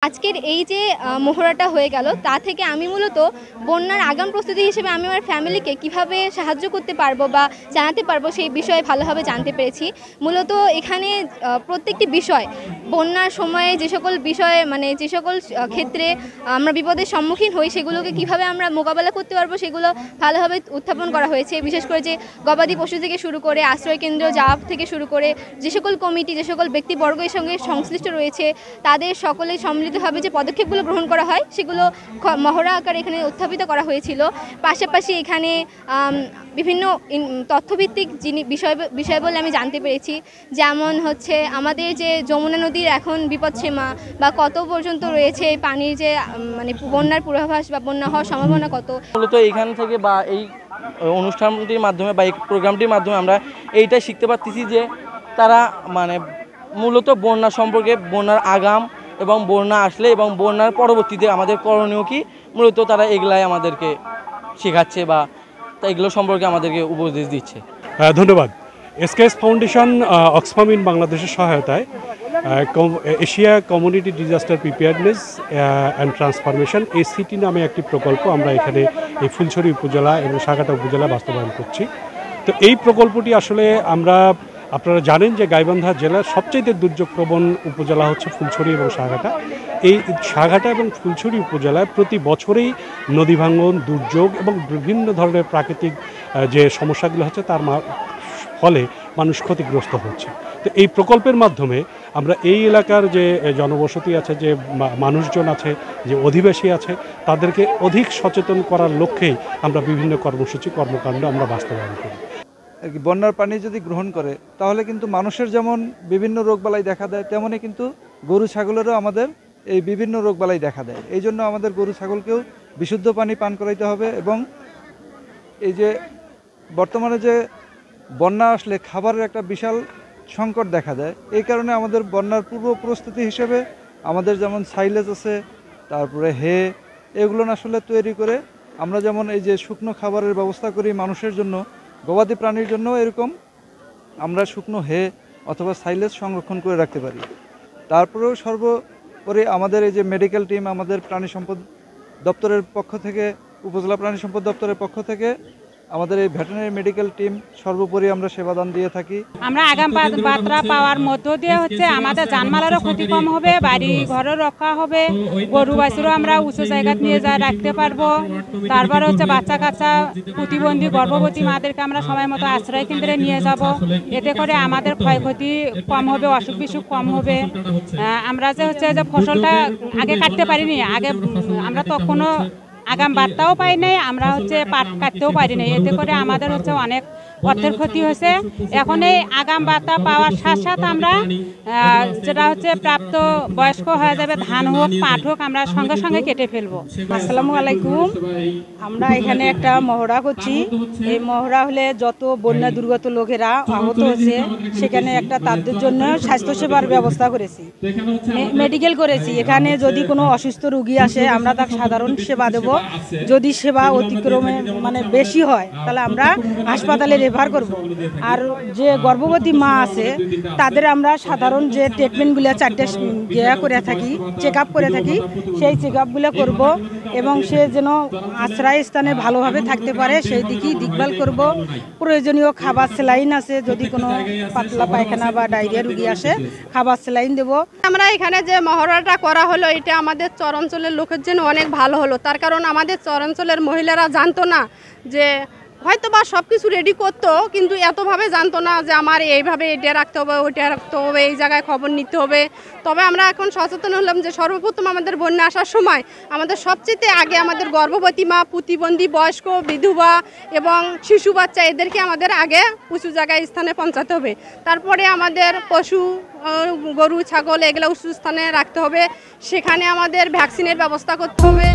আজকের এই যে মহড়াটা হয়ে গেল তা থেকে আমি মূলত বন্যার আগাম প্রস্তুতি হিসেবে আমি আমার ফ্যামিলিকে কিভাবে সাহায্য করতে পারবো বা জানাতে পারবো সেই বিষয়ে ভালোভাবে জানতে পেরেছি। মূলত এখানে প্রত্যেকটি বিষয় বন্যার সময়ে যে সকল বিষয়ে যে সকল ক্ষেত্রে আমরা বিপদের সম্মুখীন হই সেগুলোকে কিভাবে আমরা মোকাবেলা করতে পারবো সেগুলো ভালোভাবে উত্থাপন করা হয়েছে। বিশেষ করে যে গবাদি পশু থেকে শুরু করে আশ্রয় কেন্দ্র জাপ থেকে শুরু করে যে সকল কমিটি যে সকল ব্যক্তিবর্গ এর সঙ্গে সংশ্লিষ্ট রয়েছে তাদের সকলে সম্মিলিতভাবে যে পদক্ষেপগুলো গ্রহণ করা হয় সেগুলো মহড়া আকারে এখানে উত্থাপিত করা হয়েছিল। পাশাপাশি এখানে বিভিন্ন তথ্যভিত্তিক বিষয় বলে আমি জানতে পেরেছি, যেমন হচ্ছে আমাদের যে যমুনা নদীর এখন বিপদসীমা বা কত পর্যন্ত রয়েছে পানির যে বন্যার পূর্বাভাস বা বন্যা হওয়ার সম্ভাবনা কত। মূলত এইখান থেকে বা এই অনুষ্ঠানটির মাধ্যমে বা এই প্রোগ্রামটির মাধ্যমে আমরা এইটাই শিখতে পারতেছি যে তারা মূলত বন্যা সম্পর্কে, বন্যার আগাম এবং বন্যা আসলে এবং বন্যার পরবর্তীতে আমাদের করণীয় কি, মূলত তারা এগুলাই আমাদেরকে শেখাচ্ছে বা এগুলো সম্পর্কে আমাদেরকে উপদেশ দিচ্ছে। ধন্যবাদ। এসকেএস ফাউন্ডেশন অক্সফাম ইন বাংলাদেশের সহায়তায় Asia community disaster preparedness and transformation ACT নামে একটি প্রকল্প আমরা এখানে এই ফুলছড়ি উপজেলা এবং সাগাটা উপজেলা বাস্তবায়ন করছি। তো এই প্রকল্পটি আসলে আপনারা জানেন যে গাইবান্ধা জেলার সবচেয়ে দুর্যোগপ্রবণ উপজেলা হচ্ছে ফুলছড়ি এবং সাগাটা। এই সাগাটা এবং ফুলছড়ি উপজেলায় প্রতি বছরেই নদী ভাঙন, দুর্যোগ এবং বিভিন্ন ধরনের প্রাকৃতিক যে সমস্যাগুলো হচ্ছে তার ফলে মানুষ ক্ষতিগ্রস্ত হচ্ছে। তো এই প্রকল্পের মাধ্যমে আমরা এই এলাকার যে জনবসতি আছে, যে মানুষজন আছে, যে অধিবাসী আছে, তাদেরকে অধিক সচেতন করার লক্ষ্যেই আমরা বিভিন্ন কর্মকাণ্ড আমরা বাস্তবায়ন করি। বন্যার পানি যদি গ্রহণ করে তাহলে কিন্তু মানুষের যেমন বিভিন্ন রোগবালাই দেখা দেয়, তেমনই কিন্তু গরু ছাগলেরও আমাদের এই বিভিন্ন রোগবালাই দেখা দেয়। এই জন্য আমাদের গরু ছাগলকেও বিশুদ্ধ পানি পান করাইতে হবে। এবং এই যে বর্তমানে যে বন্যা আসলে খাবারের একটা বিশাল সংকট দেখা দেয়, এই কারণে আমাদের বন্যার পূর্ব প্রস্তুতি হিসেবে আমাদের যেমন সাইলেজ আছে, তারপরে এগুলো আসলে তৈরি করে আমরা যেমন এই যে শুকনো খাবারের ব্যবস্থা করি মানুষের জন্য, গবাদি প্রাণীর জন্য এরকম আমরা শুকনো অথবা সাইলেজ সংরক্ষণ করে রাখতে পারি। তারপরেও সর্বোপরি আমাদের এই যে মেডিকেল টিম, আমাদের প্রাণী সম্পদ দপ্তরের পক্ষ থেকে, উপজেলা প্রাণী সম্পদ দপ্তরের পক্ষ থেকে আমাদের এই ভেটেরিনারি মেডিকেল টিম সর্বোপরি আমরা সেবাদান দিয়ে থাকি। আমরা আগাম বার্তা পাওয়ার মধ্য দিয়ে আমাদের জানমালেরও ক্ষতি কম হবে, বাড়ি ঘরও রক্ষা হবে, গরু বাছুরও আমরা উঁচু জায়গায় নিয়ে যা রাখতে পারবো। তারপরে বাচ্চা কাচ্চা, প্রতিবন্ধী গর্ভবতী মাদেরকে আমরা সময় মতো আশ্রয় কেন্দ্রে নিয়ে যাব। এতে করে আমাদের ক্ষয়ক্ষতি কম হবে, অসুখ বিসুখ কম হবে। আমরা যে ফসলটা আগে কাটতে পারিনি, আগে আমরা তখনও আগাম বার্তাও পাই নাই, আমরা পাট কাটতেও পারি নাই। এতে করে আমাদের অনেক অর্থের ক্ষতি হয়েছে। এখন এই আগাম বার্তা পাওয়ার সাথে সাথে আমরা যেটা প্রাপ্ত বয়স্ক হয়ে যাবে, ধান হোক পাট হোক, আমরা সঙ্গে সঙ্গে কেটে ফেলবো। আসসালামু আলাইকুম। আমরা এখানে একটা মহড়া করছি। এই মহড়া হলে যত বন্যা দুর্গত লোকেরা আহত হচ্ছে সেখানে একটা তাদের জন্য স্বাস্থ্যসেবার ব্যবস্থা করেছি, মেডিকেল করেছি। এখানে যদি কোনো অসুস্থ রোগী আসে আমরা তাকে সাধারণ সেবা দেব। যদি সেবা অতিক্রমে বেশি হয় তাহলে আমরা হাসপাতালে রেফার করব। আর যে গর্ভবতী মা আছে তাদের আমরা সাধারণ যে ট্রিটমেন্টগুলো 4টে করে থাকি, চেক আপ করে থাকি, সেই চেক আপগুলো করবো এবং সে যেন আশ্রয় স্থানে ভালোভাবে থাকতে পারে সেই দিকেই দেখভাল করব। প্রয়োজনীয় খাবার স্যালাইন আছে, যদি কোনো পাতলা পায়খানা বা ডায়রিয়া রোগী আসে খাবার স্যালাইন দেব। আমরা এখানে যে মহড়াটা করা হলো এটা আমাদের চরাঞ্চলের লোকের জন্য অনেক ভালো হলো। তার কারণ আমাদের চরাঞ্চলের মহিলারা জানতো না যে হয়তো বা সব কিছু রেডি করতো, কিন্তু এতভাবে জানতো না যে আমার এইভাবে এটা রাখতে হবে, ওইটা রাখতে হবে, এই জায়গায় খবর নিতে হবে। তবে আমরা এখন সচেতন হলাম যে সর্বপ্রথম আমাদের বন্যা আসার সময় আমাদের সবচেয়ে আগে আমাদের গর্ভবতী মা, প্রতিবন্ধী, বয়স্ক, বিধবা এবং শিশু বাচ্চা এদেরকে আমাদের আগে উঁচু জায়গায় স্থানে পৌঁছাতে হবে। তারপরে আমাদের পশু, গরু ছাগল এগুলো উঁচু স্থানে রাখতে হবে। সেখানে আমাদের ভ্যাকসিনের ব্যবস্থা করতে হবে।